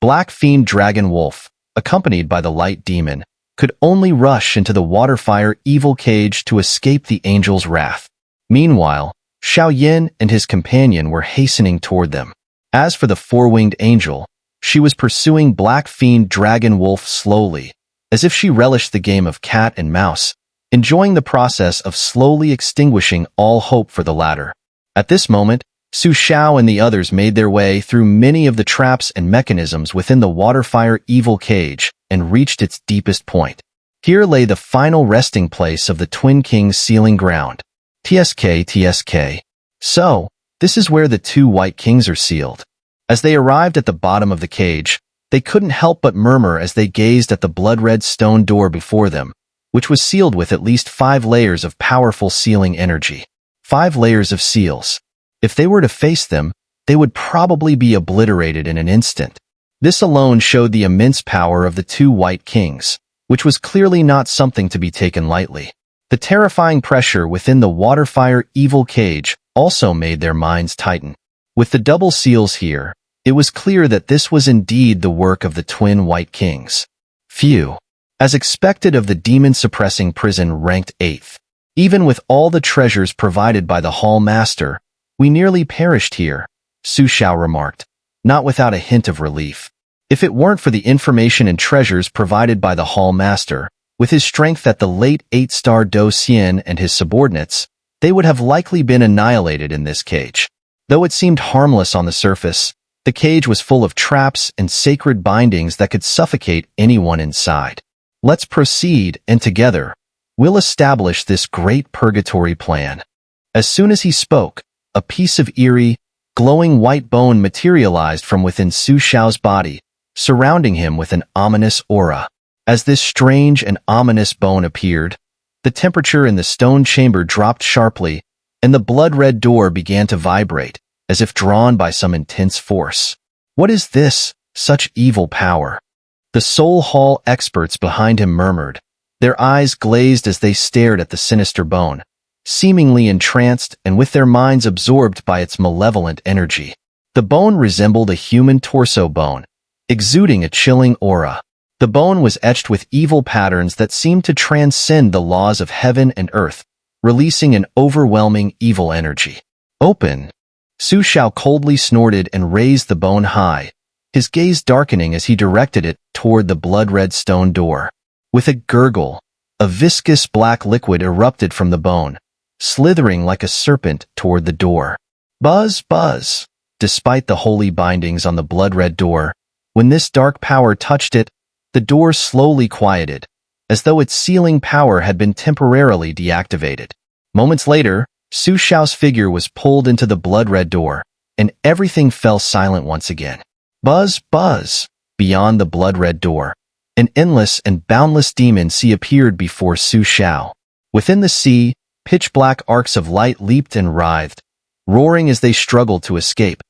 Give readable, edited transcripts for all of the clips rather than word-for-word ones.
Black Fiend Dragon Wolf, accompanied by the Light Demon, could only rush into the water-fire evil cage to escape the angel's wrath. Meanwhile, Xiao Yan and his companion were hastening toward them. As for the four-winged angel, she was pursuing Black Fiend Dragon Wolf slowly, as if she relished the game of cat and mouse, enjoying the process of slowly extinguishing all hope for the latter. At this moment, Su Xiao and the others made their way through many of the traps and mechanisms within the water-fire evil cage and reached its deepest point. Here lay the final resting place of the Twin Kings' sealing ground. TSK. So, this is where the two White Kings are sealed. As they arrived at the bottom of the cage, they couldn't help but murmur as they gazed at the blood-red stone door before them, which was sealed with at least 5 layers of powerful sealing energy. 5 layers of seals. If they were to face them, they would probably be obliterated in an instant. This alone showed the immense power of the two White Kings, which was clearly not something to be taken lightly. The terrifying pressure within the water-fire evil cage also made their minds tighten. With the double seals here, it was clear that this was indeed the work of the twin White Kings. Phew. As expected of the demon-suppressing prison ranked 8th. Even with all the treasures provided by the Hall Master, we nearly perished here, Su Xiao remarked, not without a hint of relief. If it weren't for the information and treasures provided by the Hall Master, with his strength at the late 8-star Do Xian and his subordinates, they would have likely been annihilated in this cage. Though it seemed harmless on the surface, the cage was full of traps and sacred bindings that could suffocate anyone inside. Let's proceed, and together, we'll establish this great purgatory plan. As soon as he spoke, a piece of eerie, glowing white bone materialized from within Su Xiao's body, surrounding him with an ominous aura. As this strange and ominous bone appeared, the temperature in the stone chamber dropped sharply, and the blood-red door began to vibrate, as if drawn by some intense force. What is this, such evil power? The Soul Hall experts behind him murmured, their eyes glazed as they stared at the sinister bone, seemingly entranced and with their minds absorbed by its malevolent energy. The bone resembled a human torso bone, exuding a chilling aura. The bone was etched with evil patterns that seemed to transcend the laws of heaven and earth, releasing an overwhelming evil energy. Open! Su Xiao coldly snorted and raised the bone high, his gaze darkening as he directed it toward the blood-red stone door. With a gurgle, a viscous black liquid erupted from the bone, slithering like a serpent toward the door. Buzz, buzz! Despite the holy bindings on the blood-red door, when this dark power touched it, the door slowly quieted, as though its sealing power had been temporarily deactivated. Moments later, Su Xiao's figure was pulled into the blood-red door, and everything fell silent once again. Buzz, buzz! Beyond the blood-red door, an endless and boundless demon sea appeared before Su Xiao. Within the sea, pitch-black arcs of light leaped and writhed, roaring as they struggled to escape,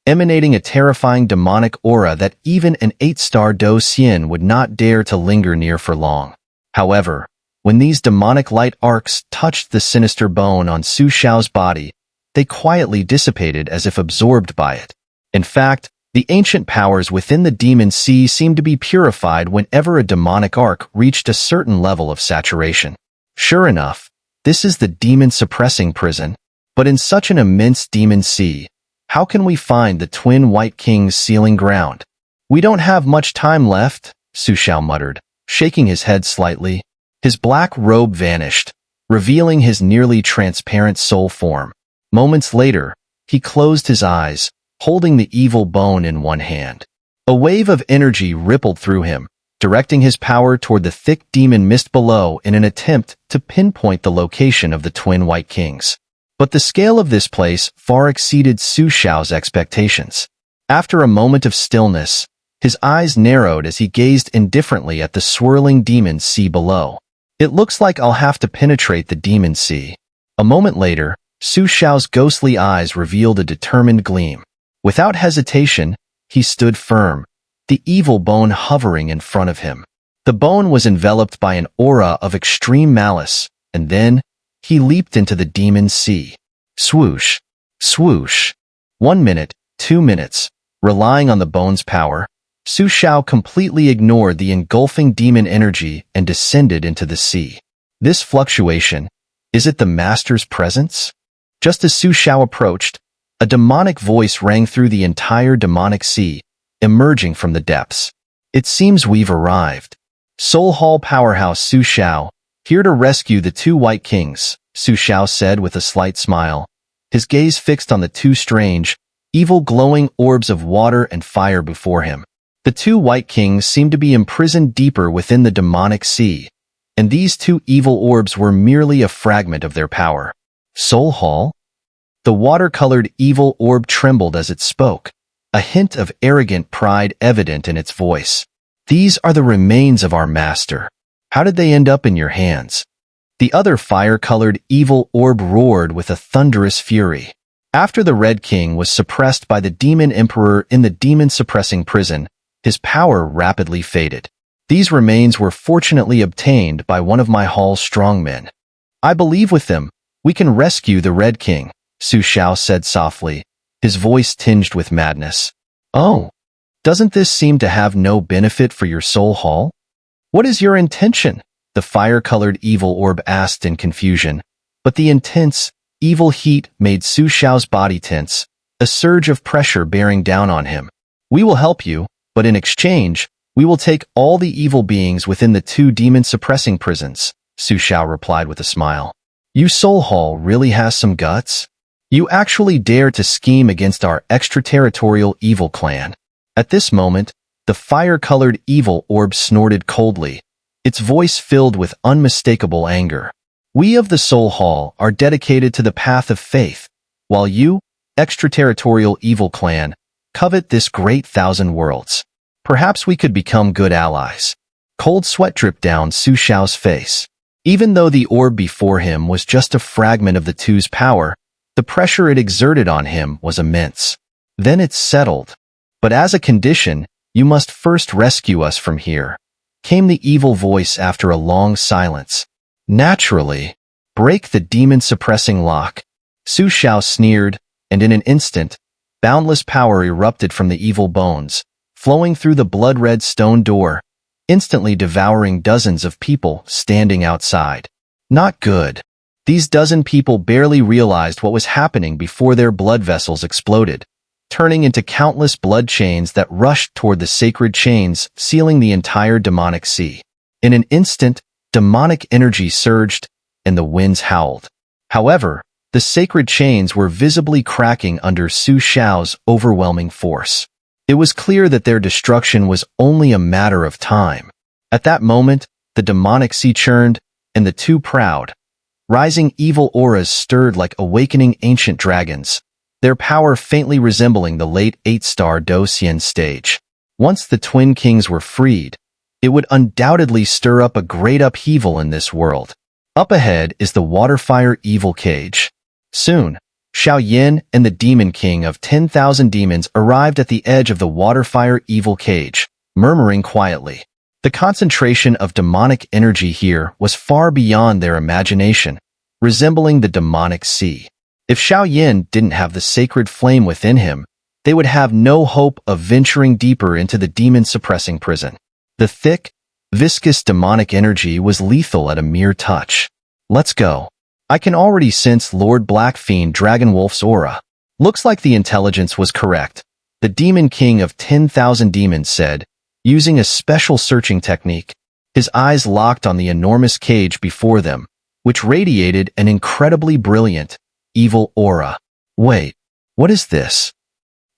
emanating a terrifying demonic aura that even an 8-star Do Xian would not dare to linger near for long. However, when these demonic light arcs touched the sinister bone on Su Xiao's body, they quietly dissipated as if absorbed by it. In fact, the ancient powers within the demon sea seemed to be purified whenever a demonic arc reached a certain level of saturation. Sure enough, this is the demon-suppressing prison, but in such an immense demon sea, how can we find the twin White Kings' sealing ground? We don't have much time left, Su Xiao muttered, shaking his head slightly. His black robe vanished, revealing his nearly transparent soul form. Moments later, he closed his eyes, holding the evil bone in one hand. A wave of energy rippled through him, directing his power toward the thick demon mist below in an attempt to pinpoint the location of the twin White Kings. But the scale of this place far exceeded Su Xiao's expectations. After a moment of stillness, his eyes narrowed as he gazed indifferently at the swirling demon sea below. It looks like I'll have to penetrate the demon sea. A moment later, Su Xiao's ghostly eyes revealed a determined gleam. Without hesitation, he stood firm, the evil bone hovering in front of him. The bone was enveloped by an aura of extreme malice, and then, he leaped into the demon sea. Swoosh, swoosh. 1 minute, 2 minutes, relying on the bone's power, Su Xiao completely ignored the engulfing demon energy and descended into the sea. This fluctuation, is it the master's presence? Just as Su Xiao approached, a demonic voice rang through the entire demonic sea, emerging from the depths. It seems we've arrived. Soul Hall powerhouse Su Xiao, here to rescue the two White Kings, Su Xiao said with a slight smile, his gaze fixed on the two strange, evil glowing orbs of water and fire before him. The two White Kings seemed to be imprisoned deeper within the demonic sea, and these two evil orbs were merely a fragment of their power. Soul Hall? The water-colored evil orb trembled as it spoke, a hint of arrogant pride evident in its voice. These are the remains of our master. How did they end up in your hands? The other fire-colored evil orb roared with a thunderous fury. After the Red King was suppressed by the Demon Emperor in the demon-suppressing prison, his power rapidly faded. These remains were fortunately obtained by one of my hall's strongmen. I believe with them, we can rescue the Red King, Su Xiao said softly, his voice tinged with madness. Oh, doesn't this seem to have no benefit for your soul hall? What is your intention? The fire-colored evil orb asked in confusion, but the intense, evil heat made Su Xiao's body tense, a surge of pressure bearing down on him. We will help you, but in exchange, we will take all the evil beings within the two demon-suppressing prisons, Su Xiao replied with a smile. You Soul Hall really has some guts? You actually dare to scheme against our extraterritorial evil clan. At this moment, the fire-colored evil orb snorted coldly, its voice filled with unmistakable anger. We of the Soul Hall are dedicated to the path of faith, while you, extraterritorial evil clan, covet this great 1,000 worlds. Perhaps we could become good allies. Cold sweat dripped down Su Xiao's face. Even though the orb before him was just a fragment of the two's power, the pressure it exerted on him was immense. Then it settled. But as a condition, you must first rescue us from here, came the evil voice after a long silence. Naturally. Break the demon-suppressing lock. Su Xiao sneered, and in an instant, boundless power erupted from the evil bones, flowing through the blood-red stone door, instantly devouring dozens of people standing outside. Not good. These dozen people barely realized what was happening before their blood vessels exploded, turning into countless blood chains that rushed toward the sacred chains sealing the entire demonic sea. In an instant, demonic energy surged, and the winds howled. However, the sacred chains were visibly cracking under Su Xiao's overwhelming force. It was clear that their destruction was only a matter of time. At that moment, the demonic sea churned, and the two proud, rising evil auras stirred like awakening ancient dragons, their power faintly resembling the late 8-star Do Xian stage. Once the twin kings were freed, it would undoubtedly stir up a great upheaval in this world. Up ahead is the Waterfire Evil Cage. Soon, Xiao Yan and the Demon King of 10,000 demons arrived at the edge of the Waterfire Evil Cage, murmuring quietly. The concentration of demonic energy here was far beyond their imagination, resembling the demonic sea. If Xiao Yan didn't have the sacred flame within him, they would have no hope of venturing deeper into the demon-suppressing prison. The thick, viscous demonic energy was lethal at a mere touch. Let's go. I can already sense Lord Black Fiend Dragonwolf's aura. Looks like the intelligence was correct, the Demon King of 10,000 demons said, using a special searching technique. His eyes locked on the enormous cage before them, which radiated an incredibly brilliant, evil aura. Wait, what is this?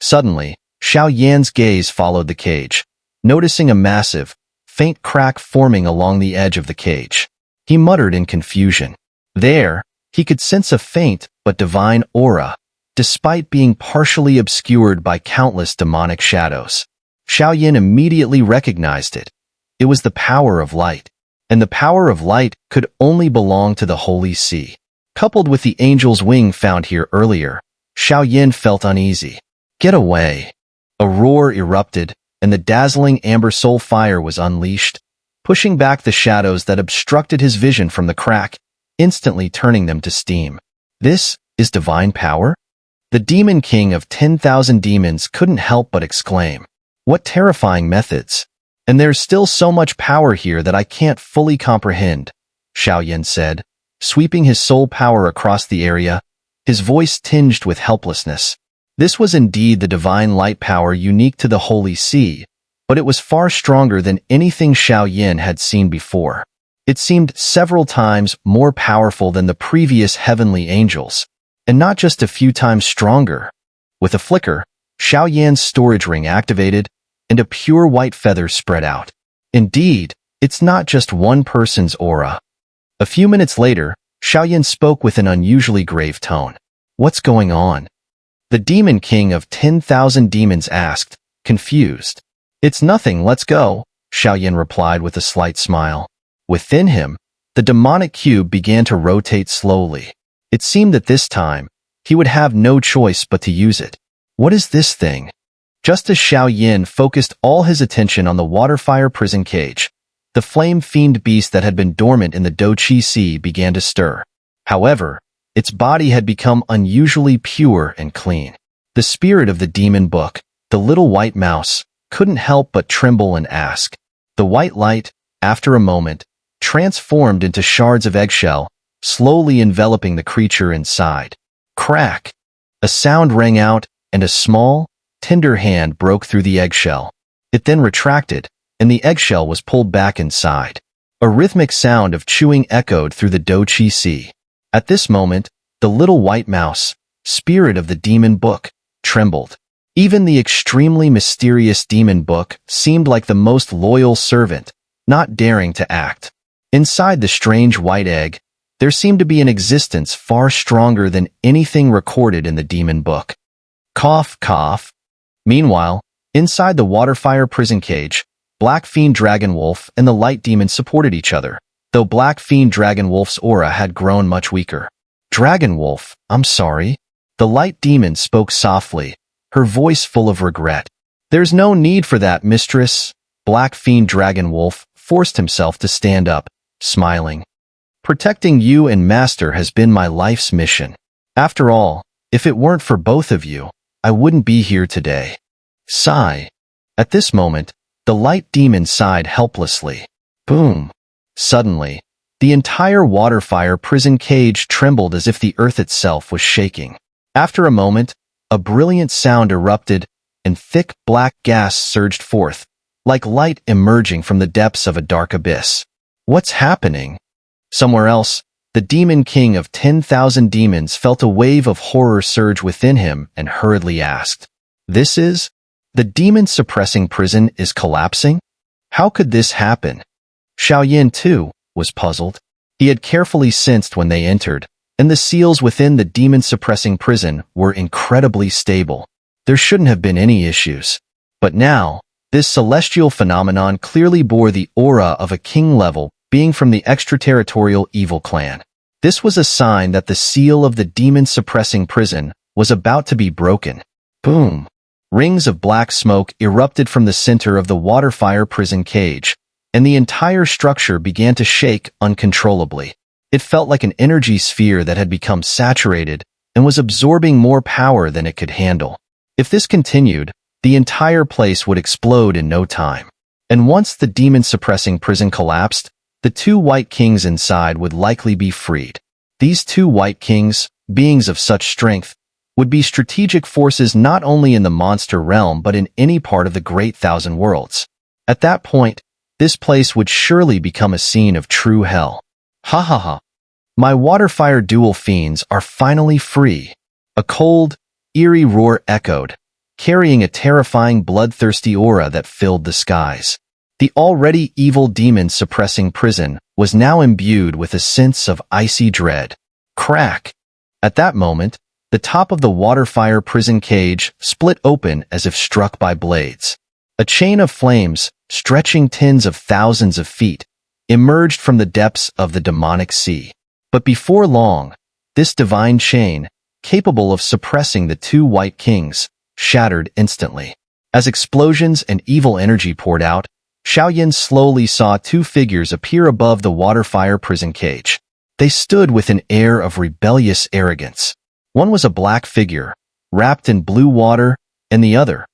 Suddenly, Xiao Yan's gaze followed the cage, noticing a massive, faint crack forming along the edge of the cage. He muttered in confusion. There, he could sense a faint but divine aura, despite being partially obscured by countless demonic shadows. Xiao Yan immediately recognized it. It was the power of light, and the power of light could only belong to the Holy Sea. Coupled with the angel's wing found here earlier, Xiao Yan felt uneasy. Get away! A roar erupted, and the dazzling amber soul fire was unleashed, pushing back the shadows that obstructed his vision from the crack, instantly turning them to steam. This is divine power? The Demon King of 10,000 demons couldn't help but exclaim. What terrifying methods! And there's still so much power here that I can't fully comprehend, Xiao Yan said, sweeping his soul power across the area, his voice tinged with helplessness. This was indeed the divine light power unique to the Holy Sea, but it was far stronger than anything Xiao Yan had seen before. It seemed several times more powerful than the previous heavenly angels, and not just a few times stronger. With a flicker, Xiao Yan's storage ring activated, and a pure white feather spread out. Indeed, it's not just one person's aura. A few minutes later, Xiao Yan spoke with an unusually grave tone. What's going on? The Demon King of 10,000 Demons asked, confused. It's nothing, let's go, Xiao Yan replied with a slight smile. Within him, the demonic cube began to rotate slowly. It seemed that this time, he would have no choice but to use it. What is this thing? Just as Xiao Yan focused all his attention on the water-fire prison cage, the flame fiend beast that had been dormant in the Doqi Sea began to stir. However, its body had become unusually pure and clean. The spirit of the demon book, the little white mouse, couldn't help but tremble and ask. The white light, after a moment, transformed into shards of eggshell, slowly enveloping the creature inside. Crack! A sound rang out, and a small, tender hand broke through the eggshell. It then retracted, and the eggshell was pulled back inside. A rhythmic sound of chewing echoed through the Doqi Sea. At this moment, the little white mouse, spirit of the demon book, trembled. Even the extremely mysterious demon book seemed like the most loyal servant, not daring to act. Inside the strange white egg, there seemed to be an existence far stronger than anything recorded in the demon book. Cough, cough. Meanwhile, inside the water-fire prison cage, Black Fiend Dragon Wolf and the Light Demon supported each other, though Black Fiend Dragon Wolf's aura had grown much weaker. Dragon Wolf, I'm sorry. The Light Demon spoke softly, her voice full of regret. There's no need for that, mistress. Black Fiend Dragon Wolf forced himself to stand up, smiling. Protecting you and Master has been my life's mission. After all, if it weren't for both of you, I wouldn't be here today. Sigh. At this moment, the Light Demon sighed helplessly. Boom. Suddenly, the entire water-fire prison cage trembled as if the earth itself was shaking. After a moment, a brilliant sound erupted, and thick black gas surged forth, like light emerging from the depths of a dark abyss. What's happening? Somewhere else, the Demon King of 10,000 Demons felt a wave of horror surge within him and hurriedly asked, This is? The demon-suppressing prison is collapsing? How could this happen? Xiao Yan, too, was puzzled. He had carefully sensed when they entered, and the seals within the demon-suppressing prison were incredibly stable. There shouldn't have been any issues. But now, this celestial phenomenon clearly bore the aura of a king-level being from the extraterritorial evil clan. This was a sign that the seal of the demon-suppressing prison was about to be broken. Boom! Rings of black smoke erupted from the center of the water-fire prison cage, and the entire structure began to shake uncontrollably. It felt like an energy sphere that had become saturated and was absorbing more power than it could handle. If this continued, the entire place would explode in no time. And once the demon-suppressing prison collapsed, the two White Kings inside would likely be freed. These two White Kings, beings of such strength, would be strategic forces not only in the monster realm but in any part of the Great Thousand Worlds. At that point, this place would surely become a scene of true hell. Ha ha ha. My water-fire dual fiends are finally free. A cold, eerie roar echoed, carrying a terrifying bloodthirsty aura that filled the skies. The already evil demon-suppressing prison was now imbued with a sense of icy dread. Crack! At that moment, the top of the water-fire prison cage split open as if struck by blades. A chain of flames, stretching tens of thousands of feet, emerged from the depths of the demonic sea. But before long, this divine chain, capable of suppressing the two White Kings, shattered instantly. As explosions and evil energy poured out, Xiao Yan slowly saw two figures appear above the water-fire prison cage. They stood with an air of rebellious arrogance. One was a black figure, wrapped in blue water, and the other,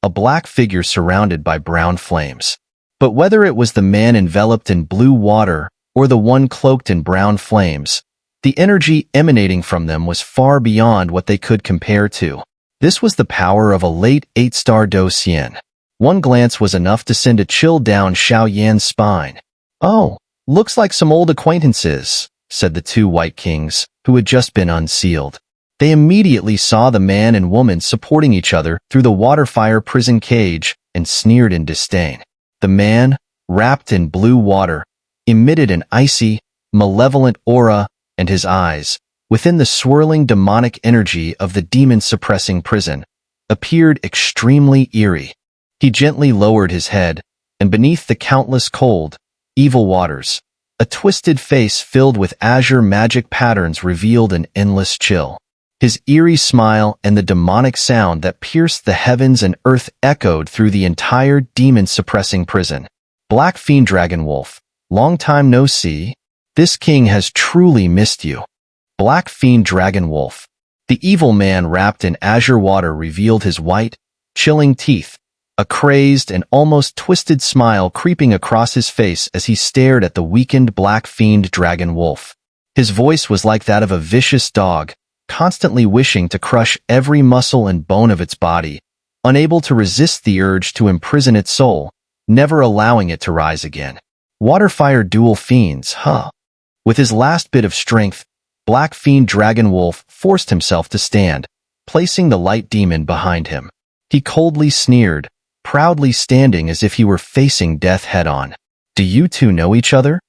a black figure surrounded by brown flames. But whether it was the man enveloped in blue water or the one cloaked in brown flames, the energy emanating from them was far beyond what they could compare to. This was the power of a late 8-star Xian. One glance was enough to send a chill down Xiao Yan's spine. "Oh, looks like some old acquaintances," said the two White Kings, who had just been unsealed. They immediately saw the man and woman supporting each other through the water-fire prison cage and sneered in disdain. The man, wrapped in blue water, emitted an icy, malevolent aura, and his eyes, within the swirling demonic energy of the demon-suppressing prison, appeared extremely eerie. He gently lowered his head, and beneath the countless cold, evil waters, a twisted face filled with azure magic patterns revealed an endless chill. His eerie smile and the demonic sound that pierced the heavens and earth echoed through the entire demon-suppressing prison. "Black Fiend Dragon Wolf, long time no see. This king has truly missed you." Black Fiend Dragon Wolf. The evil man wrapped in azure water revealed his white, chilling teeth, a crazed and almost twisted smile creeping across his face as he stared at the weakened Black Fiend Dragon Wolf. His voice was like that of a vicious dog, constantly wishing to crush every muscle and bone of its body, unable to resist the urge to imprison its soul, never allowing it to rise again. Waterfire dual fiends, huh? With his last bit of strength, Black Fiend Dragon Wolf forced himself to stand, placing the light demon behind him. He coldly sneered, proudly standing as if he were facing death head-on. "Do you two know each other?"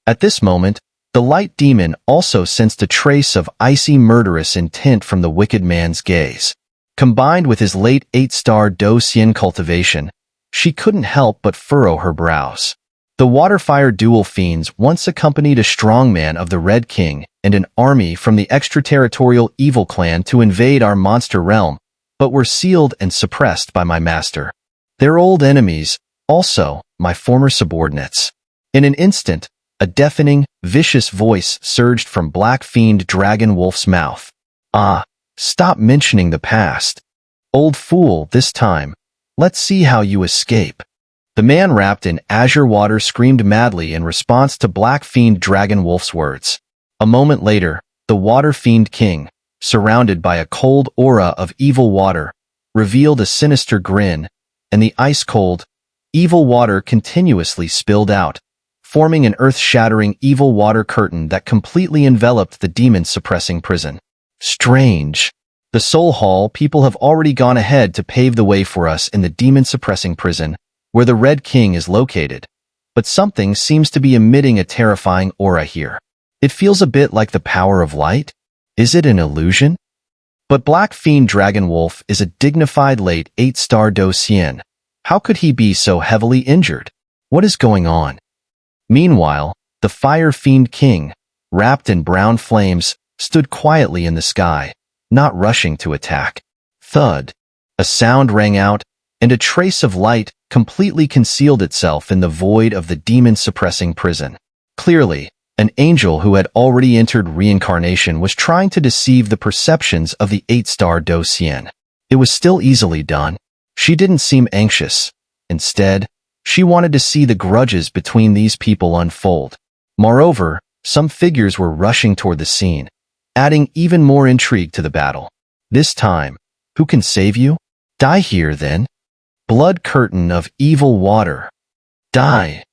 At this moment, the light demon also sensed a trace of icy murderous intent from the wicked man's gaze. Combined with his late 8-star Xian cultivation, she couldn't help but furrow her brows. The Waterfire dual fiends once accompanied a strongman of the Red King and an army from the extraterritorial evil clan to invade our monster realm, but were sealed and suppressed by my master. Their old enemies, also my former subordinates. In an instant, a deafening, vicious voice surged from Black Fiend Dragon Wolf's mouth. "Ah, stop mentioning the past. Old fool, this time, let's see how you escape." The man wrapped in azure water screamed madly in response to Black Fiend Dragon Wolf's words. A moment later, the Water Fiend King, surrounded by a cold aura of evil water, revealed a sinister grin, and the ice-cold, evil water continuously spilled out, forming an earth-shattering evil water curtain that completely enveloped the demon-suppressing prison. Strange. The Soul Hall people have already gone ahead to pave the way for us in the demon-suppressing prison, where the Red King is located, but something seems to be emitting a terrifying aura here. It feels a bit like the power of light. Is it an illusion? But Black Fiend Dragon Wolf is a dignified late 8-star Xian. How could he be so heavily injured? What is going on? Meanwhile, the Fire Fiend King, wrapped in brown flames, stood quietly in the sky, not rushing to attack. Thud. A sound rang out, and a trace of light completely concealed itself in the void of the demon-suppressing prison. Clearly, an angel who had already entered reincarnation was trying to deceive the perceptions of the 8-star Xian. It was still easily done. She didn't seem anxious. Instead, she wanted to see the grudges between these people unfold. Moreover, some figures were rushing toward the scene, adding even more intrigue to the battle. This time, who can save you? Die here, then. Blood curtain of evil water. Die.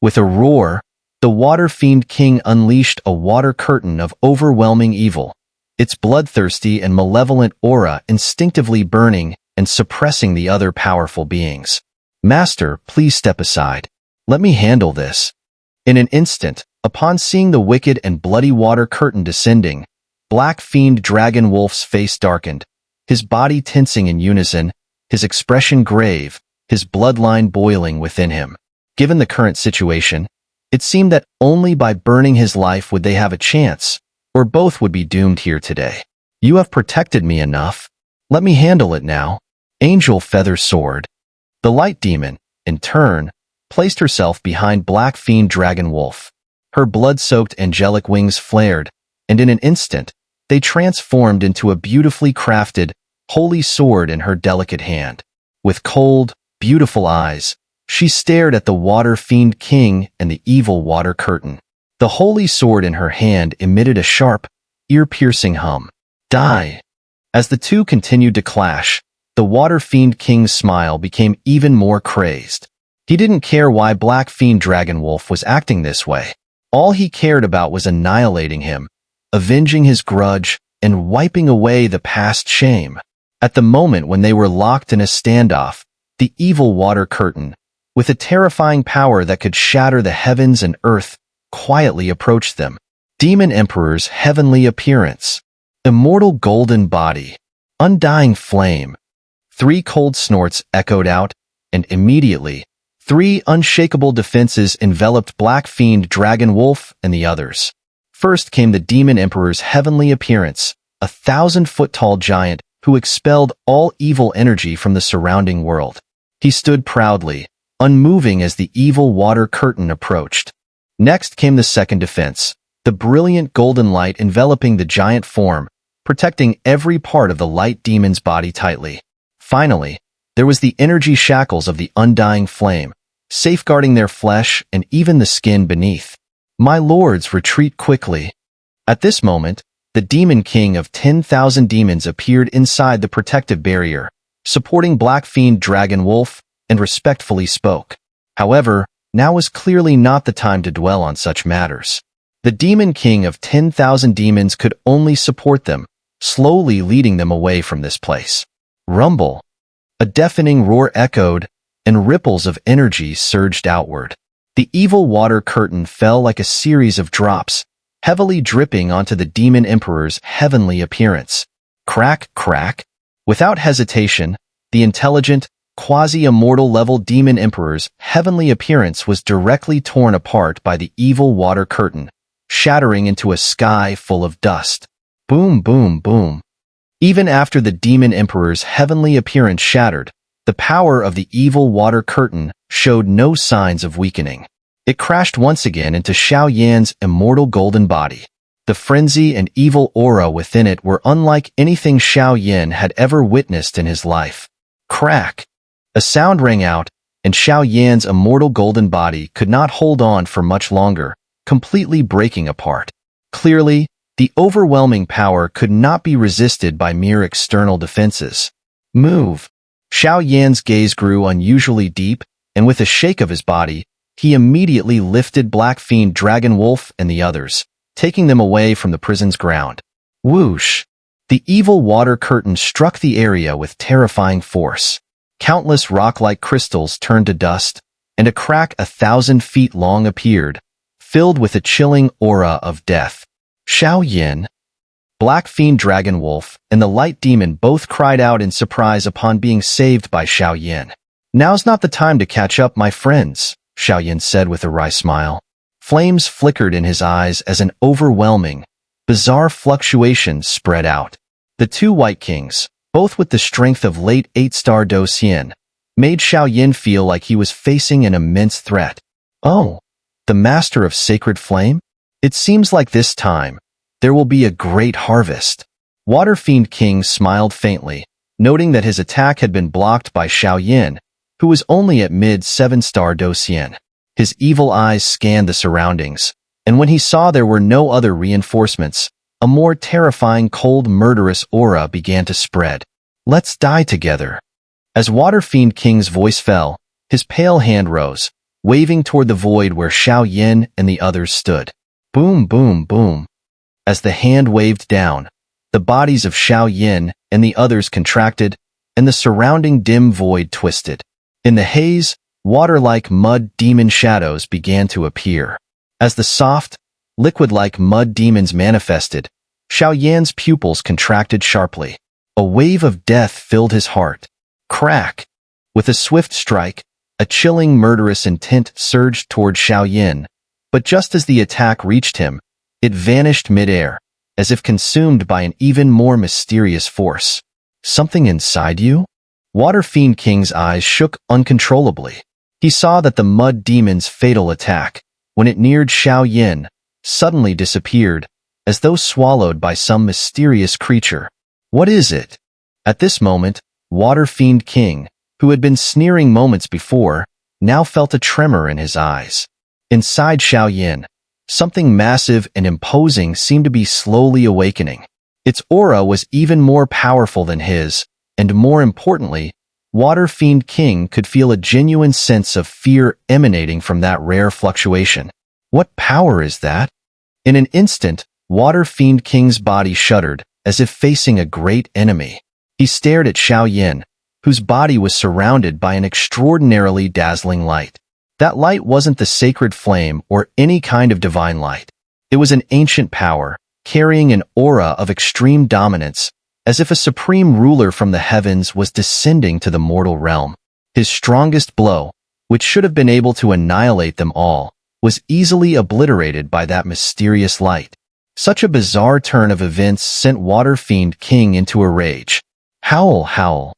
With a roar, the Water Fiend King unleashed a water curtain of overwhelming evil, its bloodthirsty and malevolent aura instinctively burning and suppressing the other powerful beings. "Master, please step aside. Let me handle this." In an instant, upon seeing the wicked and bloody water curtain descending, Black Fiend Dragon Wolf's face darkened, his body tensing in unison, his expression grave, his bloodline boiling within him. Given the current situation, it seemed that only by burning his life would they have a chance, or both would be doomed here today. "You have protected me enough. Let me handle it now." Angel Feather Sword. The Light Demon, in turn, placed herself behind Black Fiend Dragon Wolf. Her blood-soaked angelic wings flared, and in an instant, they transformed into a beautifully crafted, holy sword in her delicate hand. With cold, beautiful eyes, she stared at the Water Fiend King and the evil water curtain. The holy sword in her hand emitted a sharp, ear-piercing hum. Die! As the two continued to clash, the Water Fiend King's smile became even more crazed. He didn't care why Black Fiend Dragonwolf was acting this way. All he cared about was annihilating him, avenging his grudge, and wiping away the past shame. At the moment when they were locked in a standoff, the evil water curtain, with a terrifying power that could shatter the heavens and earth, quietly approached them. Demon Emperor's heavenly appearance. Immortal golden body. Undying flame. 3 cold snorts echoed out, and immediately, 3 unshakable defenses enveloped Black Fiend Dragonwolf and the others. First came the Demon Emperor's heavenly appearance, a 1,000-foot-tall giant who expelled all evil energy from the surrounding world. He stood proudly, unmoving as the evil water curtain approached. Next came the second defense, the brilliant golden light enveloping the giant form, protecting every part of the light demon's body tightly. Finally, there was the energy shackles of the undying flame, safeguarding their flesh and even the skin beneath. My lords, retreat quickly. At this moment, the Demon King of 10,000 demons appeared inside the protective barrier, supporting Black Fiend Dragonwolf, and respectfully spoke. However, now was clearly not the time to dwell on such matters. The Demon King of 10,000 demons could only support them, slowly leading them away from this place. Rumble. A deafening roar echoed, and ripples of energy surged outward. The evil water curtain fell like a series of drops, heavily dripping onto the Demon Emperor's heavenly appearance. Crack, crack. Without hesitation, the intelligent, quasi-immortal level Demon Emperor's heavenly appearance was directly torn apart by the evil water curtain, shattering into a sky full of dust. Boom, boom, boom. Even after the Demon Emperor's heavenly appearance shattered, the power of the evil water curtain showed no signs of weakening. It crashed once again into Xiao Yan's immortal golden body. The frenzy and evil aura within it were unlike anything Xiao Yan had ever witnessed in his life. Crack! A sound rang out, and Xiao Yan's immortal golden body could not hold on for much longer, completely breaking apart. Clearly, the overwhelming power could not be resisted by mere external defenses. Move! Xiao Yan's gaze grew unusually deep, and with a shake of his body, he immediately lifted Black Fiend Dragonwolf and the others, taking them away from the prison's ground. Whoosh! The evil water curtain struck the area with terrifying force. Countless rock-like crystals turned to dust, and a crack 1,000 feet long appeared, filled with a chilling aura of death. Xiao Yan, Black Fiend Dragonwolf, and the Light Demon both cried out in surprise upon being saved by Xiao Yan. Now's not the time to catch up, my friends, Xiao Yan said with a wry smile. Flames flickered in his eyes as an overwhelming, bizarre fluctuation spread out. The 2 White Kings, both with the strength of late 8-star Do Xian, made Xiao Yan feel like he was facing an immense threat. Oh, the Master of Sacred Flame? It seems like this time, there will be a great harvest. Water Fiend King smiled faintly, noting that his attack had been blocked by Xiao Yan, who was only at mid-7-star Do Xian. His evil eyes scanned the surroundings, and when he saw there were no other reinforcements, a more terrifying cold murderous aura began to spread. Let's die together. As Water Fiend King's voice fell, his pale hand rose, waving toward the void where Xiao Yan and the others stood. Boom, boom, boom. As the hand waved down, the bodies of Xiao Yan and the others contracted, and the surrounding dim void twisted. In the haze, water-like mud demon shadows began to appear. As the soft, liquid-like mud demons manifested, Xiao Yan's pupils contracted sharply. A wave of death filled his heart. Crack! With a swift strike, a chilling murderous intent surged toward Xiao Yan, but just as the attack reached him, it vanished midair, as if consumed by an even more mysterious force. Something inside you? Water Fiend King's eyes shook uncontrollably. He saw that the mud demon's fatal attack, when it neared Xiao Yan, suddenly disappeared, as though swallowed by some mysterious creature. What is it? At this moment, Water Fiend King, who had been sneering moments before, now felt a tremor in his eyes. Inside Xiao Yan, something massive and imposing seemed to be slowly awakening. Its aura was even more powerful than his, and more importantly, Water Fiend King could feel a genuine sense of fear emanating from that rare fluctuation. What power is that? In an instant, Water Fiend King's body shuddered, as if facing a great enemy. He stared at Xiao Yan, whose body was surrounded by an extraordinarily dazzling light. That light wasn't the sacred flame or any kind of divine light. It was an ancient power, carrying an aura of extreme dominance, as if a supreme ruler from the heavens was descending to the mortal realm. His strongest blow, which should have been able to annihilate them all, was easily obliterated by that mysterious light. Such a bizarre turn of events sent Water Fiend King into a rage. Howl, howl.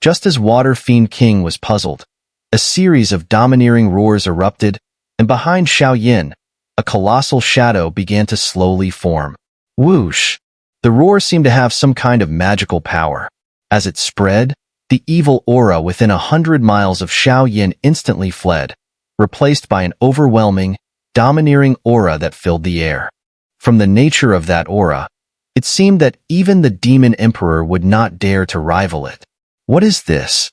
Just as Water Fiend King was puzzled, a series of domineering roars erupted, and behind Xiao Yan, a colossal shadow began to slowly form. Whoosh! The roar seemed to have some kind of magical power. As it spread, the evil aura within 100 miles of Xiao Yan instantly fled, replaced by an overwhelming, domineering aura that filled the air. From the nature of that aura, it seemed that even the Demon Emperor would not dare to rival it. What is this?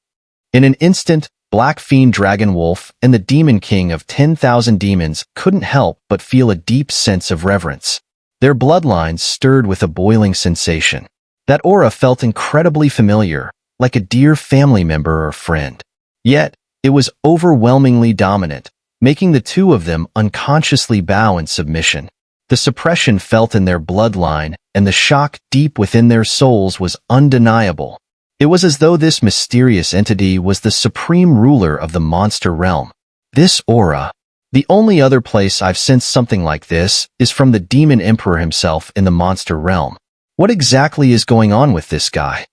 In an instant, Black Fiend Dragon Wolf and the Demon King of 10,000 demons couldn't help but feel a deep sense of reverence. Their bloodlines stirred with a boiling sensation. That aura felt incredibly familiar, like a dear family member or friend. Yet, it was overwhelmingly dominant, making the two of them unconsciously bow in submission. The suppression felt in their bloodline and the shock deep within their souls was undeniable. It was as though this mysterious entity was the supreme ruler of the monster realm. This aura. The only other place I've sensed something like this is from the Demon Emperor himself in the monster realm. What exactly is going on with this guy?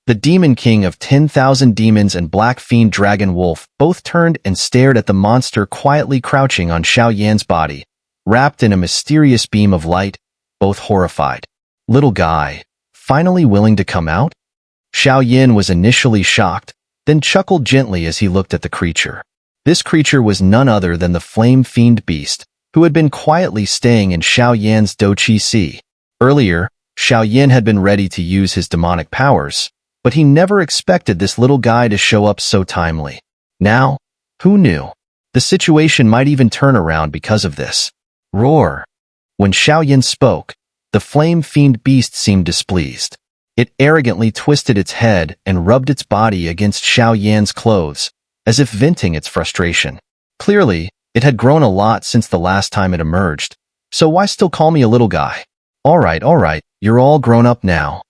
The Demon King of 10,000 demons and Black Fiend Dragon Wolf both turned and stared at the monster quietly crouching on Xiao Yan's body, wrapped in a mysterious beam of light, both horrified. Little guy, finally willing to come out? Xiao Yan was initially shocked, then chuckled gently as he looked at the creature. This creature was none other than the Flame Fiend Beast, who had been quietly staying in Xiao Yan's Doqi Sea. Earlier, Xiao Yan had been ready to use his demonic powers, but he never expected this little guy to show up so timely. Now, who knew? The situation might even turn around because of this. Roar! When Xiao Yan spoke, the Flame Fiend Beast seemed displeased. It arrogantly twisted its head and rubbed its body against Xiao Yan's clothes, as if venting its frustration. Clearly, it had grown a lot since the last time it emerged, so why still call me a little guy? All right, you're all grown up now.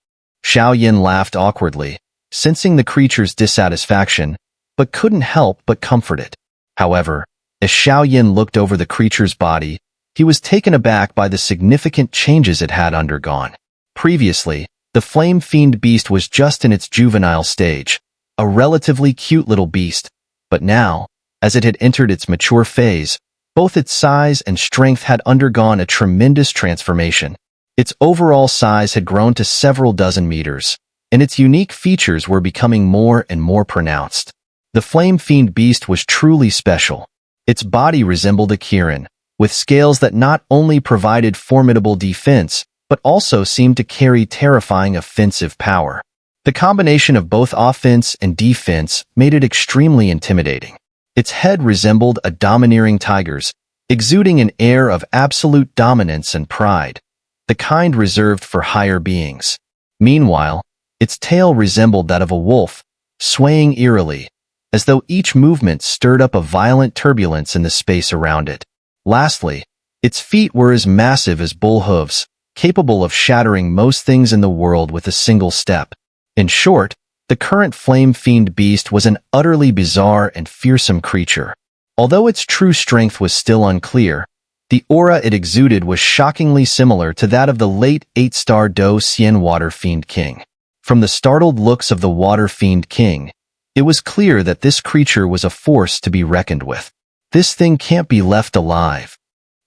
Xiao Yan laughed awkwardly, sensing the creature's dissatisfaction, but couldn't help but comfort it. However, as Xiao Yan looked over the creature's body, he was taken aback by the significant changes it had undergone. Previously, the Flame Fiend Beast was just in its juvenile stage, a relatively cute little beast, but now, as it had entered its mature phase, both its size and strength had undergone a tremendous transformation. Its overall size had grown to several dozen meters, and its unique features were becoming more and more pronounced. The Flame Fiend Beast was truly special. Its body resembled a Kirin, with scales that not only provided formidable defense, but also seemed to carry terrifying offensive power. The combination of both offense and defense made it extremely intimidating. Its head resembled a domineering tiger's, exuding an air of absolute dominance and pride, the kind reserved for higher beings. Meanwhile, its tail resembled that of a wolf, swaying eerily, as though each movement stirred up a violent turbulence in the space around it. Lastly, its feet were as massive as bull hooves, capable of shattering most things in the world with a single step. In short, the current Flame Fiend Beast was an utterly bizarre and fearsome creature. Although its true strength was still unclear, the aura it exuded was shockingly similar to that of the late 8-star Do Xian Water Fiend King. From the startled looks of the Water Fiend King, it was clear that this creature was a force to be reckoned with. This thing can't be left alive.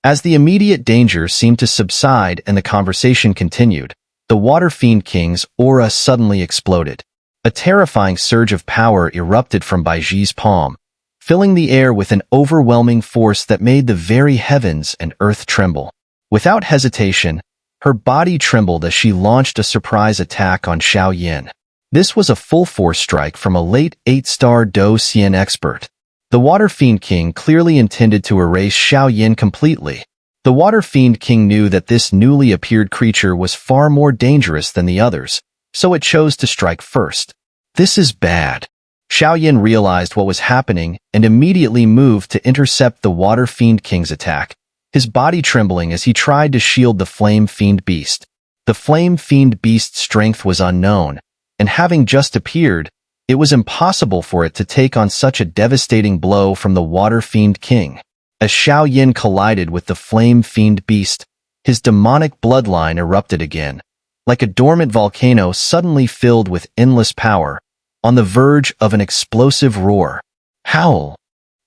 As the immediate danger seemed to subside and the conversation continued, the Water Fiend King's aura suddenly exploded. A terrifying surge of power erupted from Baiji's palm, filling the air with an overwhelming force that made the very heavens and earth tremble. Without hesitation, her body trembled as she launched a surprise attack on Xiao Yan. This was a full-force strike from a late 8-star Do Xian expert. The Water Fiend King clearly intended to erase Xiao Yan completely. The Water Fiend King knew that this newly appeared creature was far more dangerous than the others, so it chose to strike first. This is bad. Xiao Yan realized what was happening and immediately moved to intercept the Water Fiend King's attack, his body trembling as he tried to shield the Flame Fiend Beast. The Flame Fiend Beast's strength was unknown, and having just appeared, it was impossible for it to take on such a devastating blow from the Water Fiend King. As Xiao Yan collided with the Flame Fiend Beast, his demonic bloodline erupted again, like a dormant volcano suddenly filled with endless power, on the verge of an explosive roar. Howl!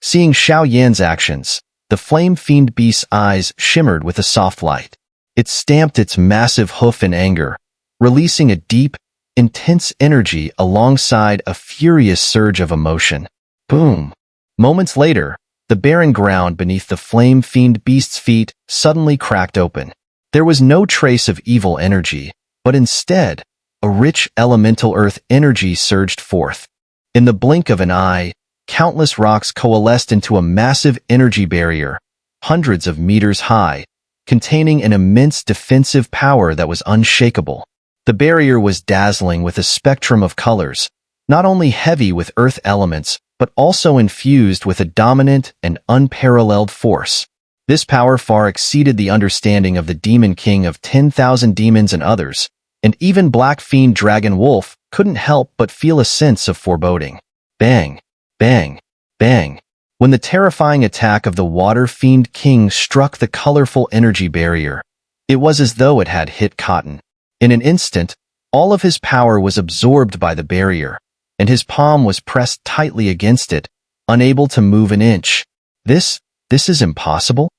Seeing Xiao Yan's actions, the Flame Fiend Beast's eyes shimmered with a soft light. It stamped its massive hoof in anger, releasing a deep, intense energy alongside a furious surge of emotion. Boom! Moments later, the barren ground beneath the Flame Fiend Beast's feet suddenly cracked open. There was no trace of evil energy, but instead, a rich elemental earth energy surged forth. In the blink of an eye, countless rocks coalesced into a massive energy barrier, hundreds of meters high, containing an immense defensive power that was unshakable. The barrier was dazzling with a spectrum of colors, not only heavy with earth elements, but also infused with a dominant and unparalleled force. This power far exceeded the understanding of the Demon King of 10,000 demons and others, and even Black Fiend Dragon Wolf couldn't help but feel a sense of foreboding. Bang! Bang! Bang! When the terrifying attack of the Water Fiend King struck the colorful energy barrier, it was as though it had hit cotton. In an instant, all of his power was absorbed by the barrier, and his palm was pressed tightly against it, unable to move an inch. This is impossible?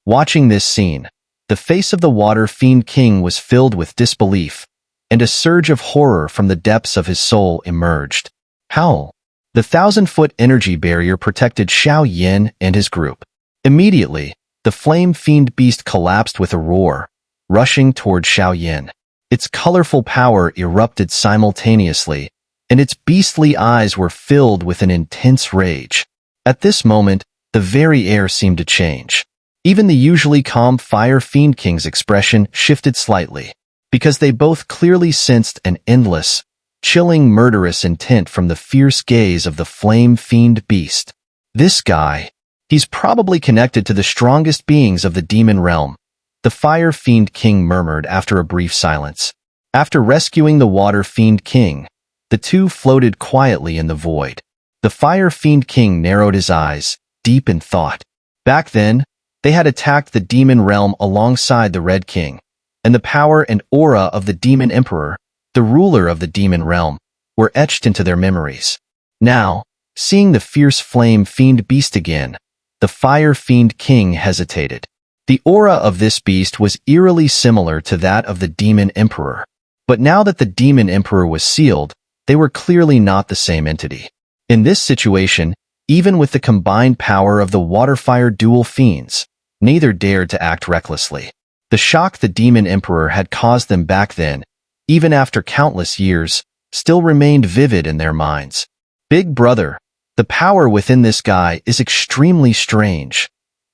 Watching this scene, the face of the Water Fiend King was filled with disbelief, and a surge of horror from the depths of his soul emerged. Howl! The 1,000-foot energy barrier protected Xiao Yan and his group. Immediately, the Flame Fiend Beast collapsed with a roar, rushing toward Xiao Yan. Its colorful power erupted simultaneously, and its beastly eyes were filled with an intense rage. At this moment, the very air seemed to change. Even the usually calm Fire Fiend King's expression shifted slightly, because they both clearly sensed an endless, chilling murderous intent from the fierce gaze of the Flame Fiend Beast. This guy, he's probably connected to the strongest beings of the demon realm, the Fire Fiend King murmured after a brief silence. After rescuing the Water Fiend King, the two floated quietly in the void. The Fire Fiend King narrowed his eyes, deep in thought. Back then, they had attacked the demon realm alongside the Red King, and the power and aura of the Demon Emperor, the ruler of the demon realm, were etched into their memories. Now, seeing the fierce Flame Fiend Beast again, the Fire Fiend King hesitated. The aura of this beast was eerily similar to that of the Demon Emperor. But now that the Demon Emperor was sealed, they were clearly not the same entity. In this situation, even with the combined power of the Water-Fire dual fiends, neither dared to act recklessly. The shock the Demon Emperor had caused them back then, even after countless years, still remained vivid in their minds. Big brother, the power within this guy is extremely strange,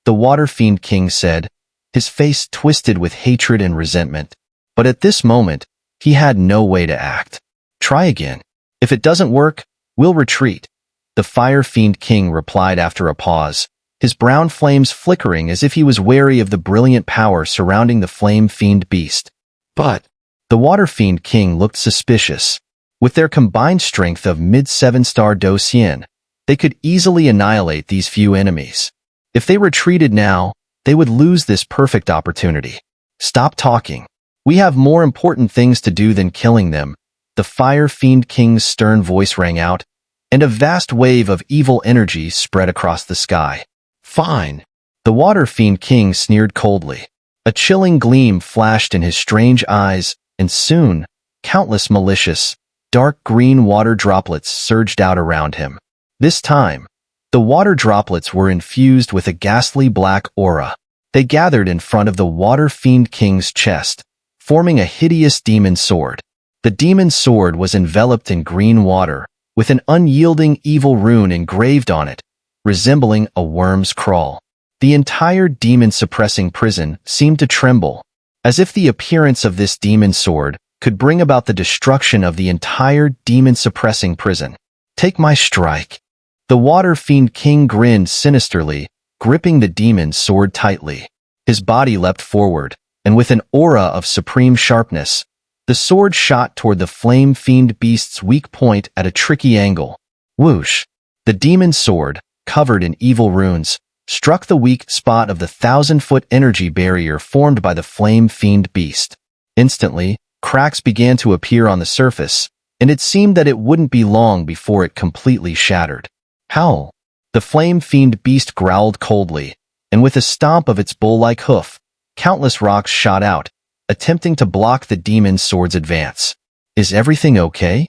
the Water Fiend King said, his face twisted with hatred and resentment. But at this moment, he had no way to act. Try again. If it doesn't work, we'll retreat, the Fire Fiend King replied after a pause, his brown flames flickering as if he was wary of the brilliant power surrounding the Flame Fiend Beast. But the Water Fiend King looked suspicious. With their combined strength of mid-7-star Do Xian, they could easily annihilate these few enemies. If they retreated now, they would lose this perfect opportunity. Stop talking. We have more important things to do than killing them, the Fire Fiend King's stern voice rang out, and a vast wave of evil energy spread across the sky. Fine. The Water Fiend King sneered coldly. A chilling gleam flashed in his strange eyes, and soon, countless malicious, dark green water droplets surged out around him. This time, the water droplets were infused with a ghastly black aura. They gathered in front of the Water Fiend King's chest, forming a hideous demon sword. The demon sword was enveloped in green water, with an unyielding evil rune engraved on it, resembling a worm's crawl. The entire demon-suppressing prison seemed to tremble, as if the appearance of this demon sword could bring about the destruction of the entire demon-suppressing prison. Take my strike. The Water Fiend King grinned sinisterly, gripping the demon sword tightly. His body leapt forward, and with an aura of supreme sharpness, the sword shot toward the flame fiend beast's weak point at a tricky angle. Whoosh! The demon sword, covered in evil runes, struck the weak spot of the 1,000-foot energy barrier formed by the flame fiend beast. Instantly, cracks began to appear on the surface, and it seemed that it wouldn't be long before it completely shattered. Howl! The flame fiend beast growled coldly, and with a stomp of its bull-like hoof, countless rocks shot out, attempting to block the demon sword's advance. Is everything okay?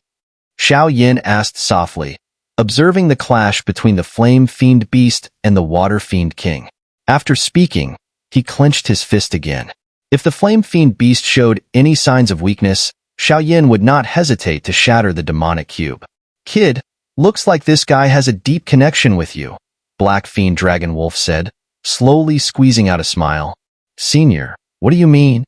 Xiao Yan asked softly, observing the clash between the flame fiend beast and the Water Fiend King. After speaking, he clenched his fist again. If the flame fiend beast showed any signs of weakness, Xiao Yan would not hesitate to shatter the demonic cube. Kid, looks like this guy has a deep connection with you, Black Fiend Dragon Wolf said, slowly squeezing out a smile. Senior, what do you mean?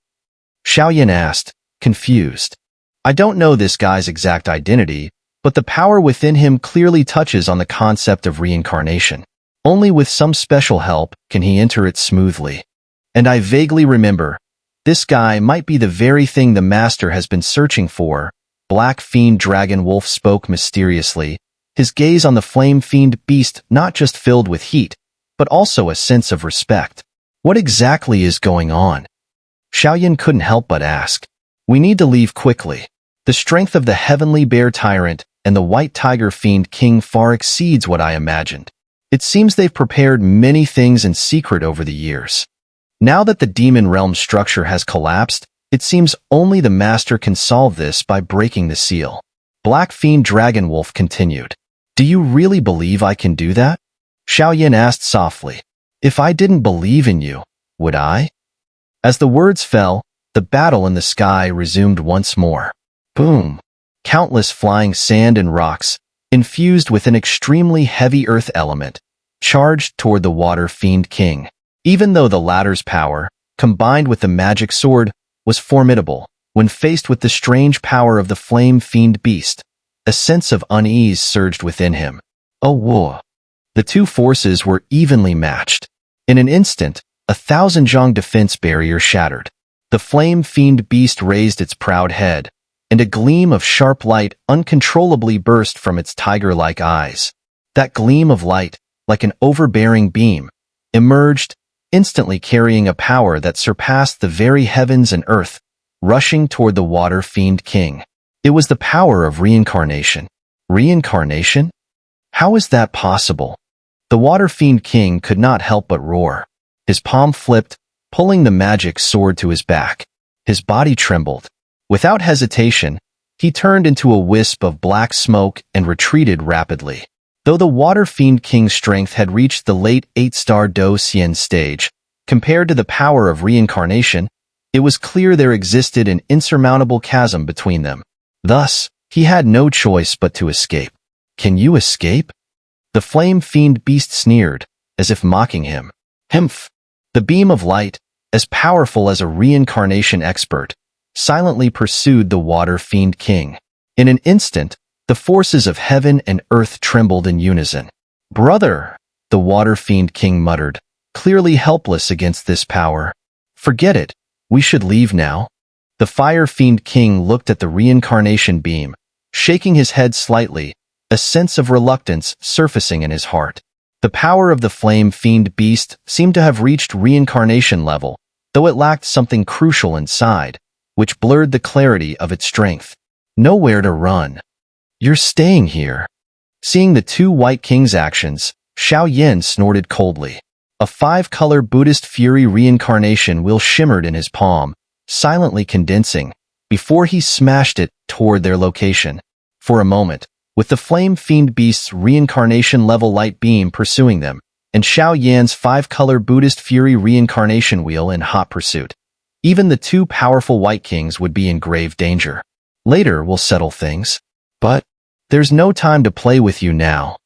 Xiao Yan asked, confused. I don't know this guy's exact identity, but the power within him clearly touches on the concept of reincarnation. Only with some special help can he enter it smoothly. And I vaguely remember, this guy might be the very thing the Master has been searching for. Black Fiend Dragon Wolf spoke mysteriously, his gaze on the flame fiend beast not just filled with heat, but also a sense of respect. What exactly is going on? Xiao Yan couldn't help but ask. We need to leave quickly. The strength of the Heavenly Bear Tyrant and the White Tiger Fiend King far exceeds what I imagined. It seems they've prepared many things in secret over the years. Now that the Demon Realm structure has collapsed, it seems only the Master can solve this by breaking the seal. Black Fiend Dragon Wolf continued. Do you really believe I can do that? Xiao Yan asked softly. If I didn't believe in you, would I? As the words fell, the battle in the sky resumed once more. Boom! Countless flying sand and rocks, infused with an extremely heavy earth element, charged toward the Water Fiend King. Even though the latter's power, combined with the magic sword, was formidable, when faced with the strange power of the flame fiend beast, a sense of unease surged within him. Oh, whoa! The two forces were evenly matched. In an instant, 1,000 zhang defense barrier shattered. The flame fiend beast raised its proud head, and a gleam of sharp light uncontrollably burst from its tiger-like eyes. That gleam of light, like an overbearing beam, emerged, instantly carrying a power that surpassed the very heavens and earth, rushing toward the Water Fiend King. It was the power of reincarnation. Reincarnation? How is that possible? The Water Fiend King could not help but roar. His palm flipped, pulling the magic sword to his back. His body trembled. Without hesitation, he turned into a wisp of black smoke and retreated rapidly. Though the Water Fiend King's strength had reached the late 8-star Do Xian stage, compared to the power of reincarnation, it was clear there existed an insurmountable chasm between them. Thus, he had no choice but to escape. Can you escape? The flame fiend beast sneered, as if mocking him. Humph! The beam of light, as powerful as a reincarnation expert, silently pursued the Water Fiend King. In an instant, the forces of heaven and earth trembled in unison. Brother, the Water Fiend King muttered, clearly helpless against this power. Forget it, we should leave now. The Fire Fiend King looked at the reincarnation beam, shaking his head slightly, a sense of reluctance surfacing in his heart. The power of the Flame Fiend beast seemed to have reached reincarnation level, though it lacked something crucial inside, which blurred the clarity of its strength. Nowhere to run. You're staying here. Seeing the two White Kings' actions, Xiao Yan snorted coldly. A 5-color Buddhist Fury reincarnation wheel shimmered in his palm, silently condensing, before he smashed it toward their location. for a moment, with the Flame Fiend Beast's reincarnation-level light beam pursuing them, and Xiao Yan's 5-color Buddhist Fury reincarnation wheel in hot pursuit. Even the two powerful White Kings would be in grave danger. Later, we'll settle things. But there's no time to play with you now.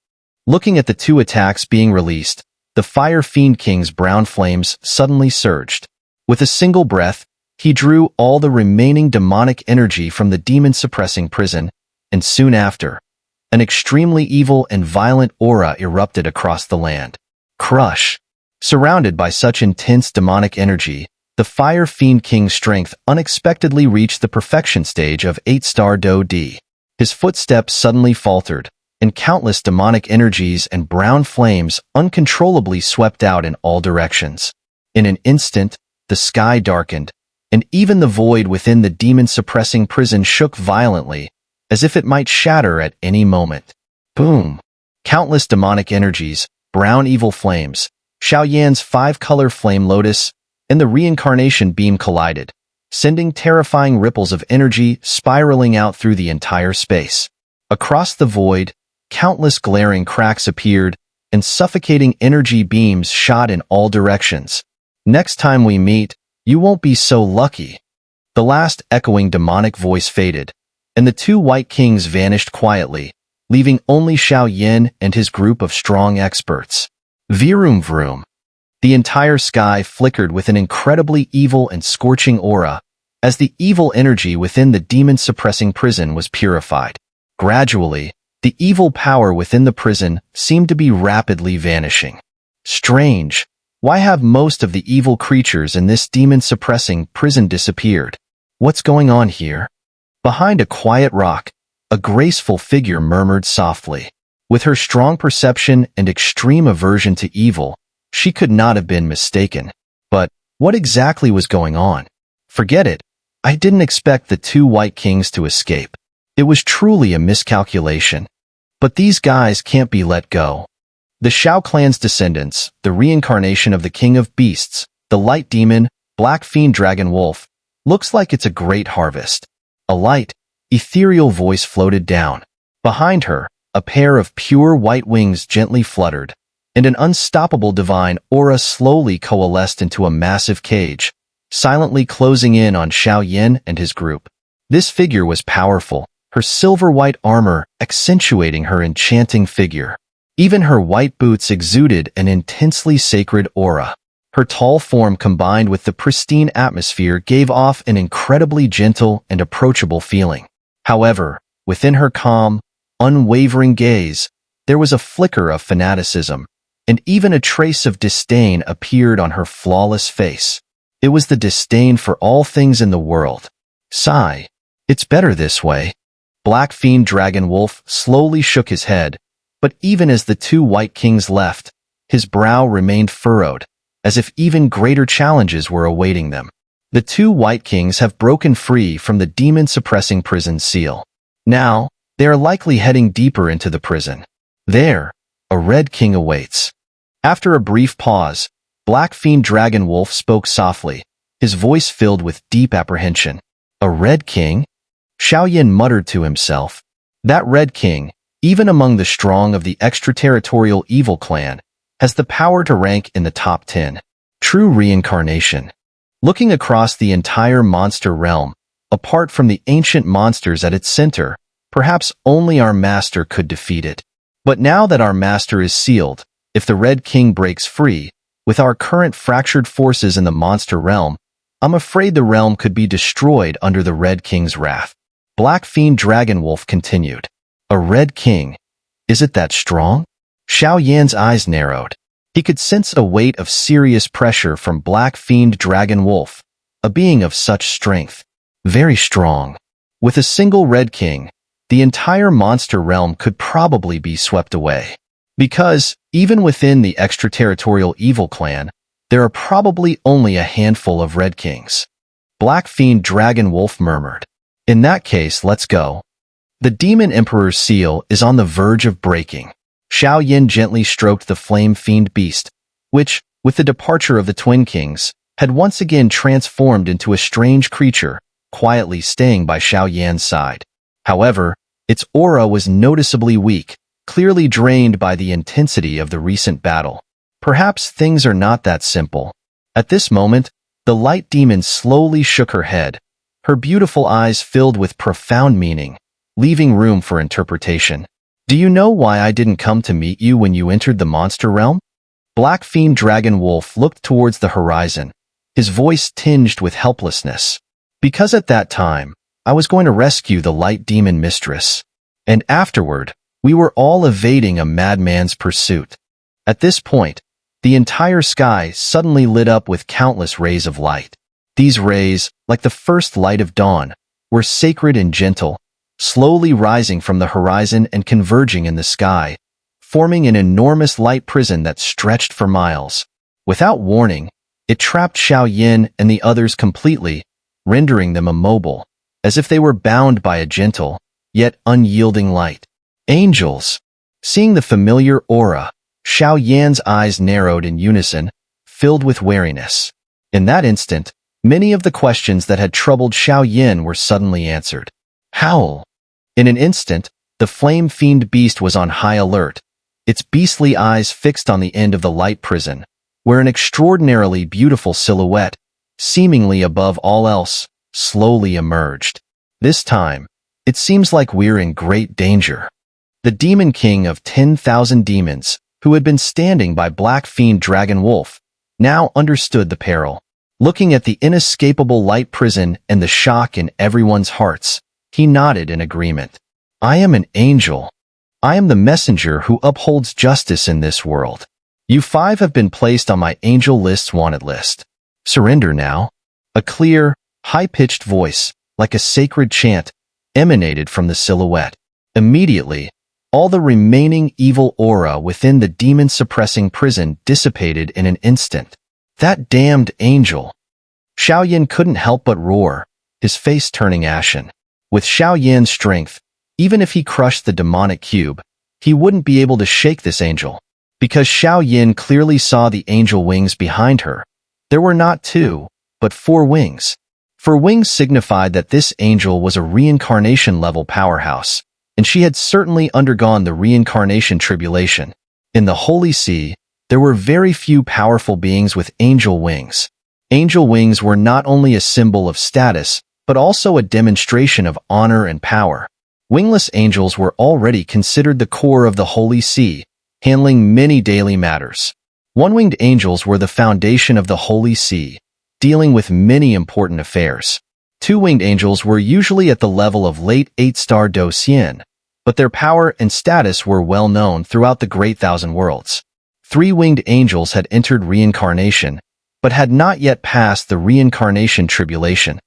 Looking at the two attacks being released, the Fire Fiend King's brown flames suddenly surged. With a single breath, he drew all the remaining demonic energy from the demon-suppressing prison, and soon after, an extremely evil and violent aura erupted across the land. Crush. Surrounded by such intense demonic energy, the Fire Fiend King's strength unexpectedly reached the perfection stage of 8-star Do-D. His footsteps suddenly faltered, and countless demonic energies and brown flames uncontrollably swept out in all directions. In an instant, the sky darkened, and even the void within the demon-suppressing prison shook violently, as if it might shatter at any moment. Boom! Countless demonic energies, brown evil flames, Xiao Yan's 5-color flame lotus, and the reincarnation beam collided, sending terrifying ripples of energy spiraling out through the entire space. Across the void, countless glaring cracks appeared, and suffocating energy beams shot in all directions. Next time we meet, you won't be so lucky. The last echoing demonic voice faded, and the two White Kings vanished quietly, leaving only Xiao Yan and his group of strong experts. Vroom vroom. The entire sky flickered with an incredibly evil and scorching aura, as the evil energy within the demon-suppressing prison was purified. Gradually, the evil power within the prison seemed to be rapidly vanishing. Strange. Why have most of the evil creatures in this demon-suppressing prison disappeared? What's going on here? Behind a quiet rock, a graceful figure murmured softly. With her strong perception and extreme aversion to evil, she could not have been mistaken. But what exactly was going on? Forget it. I didn't expect the two White Kings to escape. It was truly a miscalculation. But these guys can't be let go. The Xiao clan's descendants, the reincarnation of the King of Beasts, the Light Demon, Black Fiend Dragon Wolf, looks like it's a great harvest. A light, ethereal voice floated down. Behind her, a pair of pure white wings gently fluttered, and an unstoppable divine aura slowly coalesced into a massive cage, silently closing in on Xiao Yan and his group. This figure was powerful, her silver-white armor accentuating her enchanting figure. Even her white boots exuded an intensely sacred aura. Her tall form combined with the pristine atmosphere gave off an incredibly gentle and approachable feeling. However, within her calm, unwavering gaze, there was a flicker of fanaticism, and even a trace of disdain appeared on her flawless face. It was the disdain for all things in the world. Sigh. It's better this way. Black Fiend Dragon Wolf slowly shook his head, but even as the two White Kings left, his brow remained furrowed, as if even greater challenges were awaiting them. The two White Kings have broken free from the demon-suppressing prison seal. Now, they are likely heading deeper into the prison. There, a Red King awaits. After a brief pause, Black Fiend Dragon Wolf spoke softly, his voice filled with deep apprehension. A Red King? Xiao Yan muttered to himself. That Red King, even among the strong of the extraterritorial evil clan, has the power to rank in the top 10. True reincarnation. Looking across the entire monster realm, apart from the ancient monsters at its center, perhaps only our master could defeat it. But now that our master is sealed, if the Red King breaks free, with our current fractured forces in the monster realm, I'm afraid the realm could be destroyed under the Red King's wrath. Black Fiend Dragon Wolf continued. A Red King? Is it that strong? Xiao Yan's eyes narrowed. He could sense a weight of serious pressure from Black Fiend Dragon Wolf, a being of such strength. Very strong. With a single Red King, the entire monster realm could probably be swept away. Because, even within the extraterritorial evil clan, there are probably only a handful of Red Kings. Black Fiend Dragon Wolf murmured. In that case, let's go. The Demon Emperor's seal is on the verge of breaking. Xiao Yan gently stroked the Flame Fiend Beast, which, with the departure of the Twin Kings, had once again transformed into a strange creature, quietly staying by Xiao Yan's side. However, Its aura was noticeably weak, clearly drained by the intensity of the recent battle. Perhaps things are not that simple. At this moment, the light demon slowly shook her head, her beautiful eyes filled with profound meaning, leaving room for interpretation. Do you know why I didn't come to meet you when you entered the monster realm? Black Fiend Dragon Wolf looked towards the horizon, his voice tinged with helplessness. Because at that time, I was going to rescue the light demon mistress, and afterward, we were all evading a madman's pursuit. At this point, the entire sky suddenly lit up with countless rays of light. These rays, like the first light of dawn, were sacred and gentle, slowly rising from the horizon and converging in the sky, forming an enormous light prison that stretched for miles. Without warning, it trapped Xiao Yan and the others completely, rendering them immobile, as if they were bound by a gentle, yet unyielding light. Angels! Seeing the familiar aura, Xiao Yan's eyes narrowed in unison, filled with wariness. In that instant, many of the questions that had troubled Xiao Yan were suddenly answered. Howl! In an instant, the flame fiend beast was on high alert, its beastly eyes fixed on the end of the light prison, where an extraordinarily beautiful silhouette, seemingly above all else, slowly emerged. This time, it seems like we're in great danger. The demon king of 10,000 demons, who had been standing by Black Fiend Dragon Wolf, now understood the peril. Looking at the inescapable light prison and the shock in everyone's hearts, he nodded in agreement. I am an angel. I am the messenger who upholds justice in this world. You 5 have been placed on my angel list's wanted list. Surrender now. A clear, high-pitched voice, like a sacred chant, emanated from the silhouette. Immediately, all the remaining evil aura within the demon-suppressing prison dissipated in an instant. That damned angel! Xiao Yan couldn't help but roar, his face turning ashen. With Xiao Yan's strength, even if he crushed the demonic cube, he wouldn't be able to shake this angel. Because Xiao Yan clearly saw the angel wings behind her, there were not 2, but 4 wings. 4 wings signified that this angel was a reincarnation-level powerhouse, and she had certainly undergone the reincarnation tribulation. In the Holy See, there were very few powerful beings with angel wings. Angel wings were not only a symbol of status, but also a demonstration of honor and power. Wingless angels were already considered the core of the Holy See, handling many daily matters. One-winged angels were the foundation of the Holy See, dealing with many important affairs. 2-winged angels were usually at the level of late 8-star Do Xian, but their power and status were well known throughout the Great Thousand Worlds. 3-winged angels had entered reincarnation, but had not yet passed the reincarnation tribulation.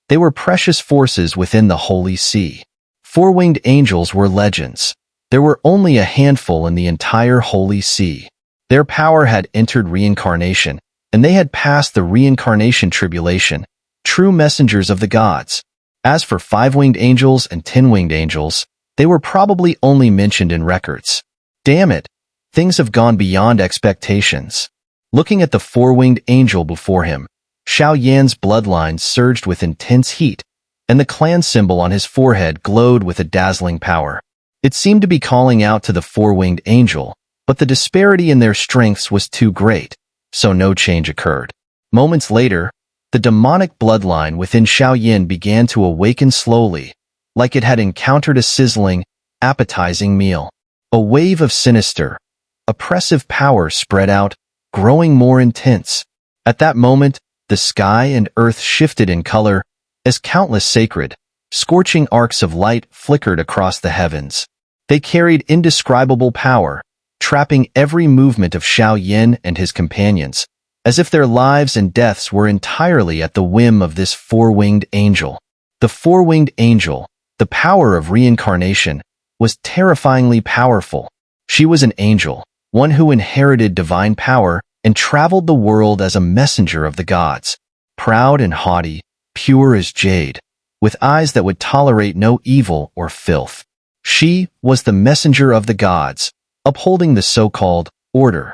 They were precious forces within the Holy See. 4-winged angels were legends. There were only a handful in the entire Holy See. Their power had entered reincarnation, and they had passed the reincarnation tribulation, true messengers of the gods. As for 5-winged angels and 10-winged angels, they were probably only mentioned in records. Damn it, things have gone beyond expectations. Looking at the 4-winged angel before him, Xiao Yan's bloodline surged with intense heat, and the clan symbol on his forehead glowed with a dazzling power. It seemed to be calling out to the 4-winged angel, but the disparity in their strengths was too great, so no change occurred. Moments later, the demonic bloodline within Xiao Yan began to awaken slowly, like it had encountered a sizzling, appetizing meal. A wave of sinister, oppressive power spread out, growing more intense. At that moment, the sky and earth shifted in color, as countless sacred, scorching arcs of light flickered across the heavens. They carried indescribable power, trapping every movement of Xiao Yan and his companions, as if their lives and deaths were entirely at the whim of this 4-winged angel. The 4-winged angel, the power of reincarnation, was terrifyingly powerful. She was an angel, one who inherited divine power and traveled the world as a messenger of the gods, proud and haughty, pure as jade, with eyes that would tolerate no evil or filth. She was the messenger of the gods, upholding the so-called order.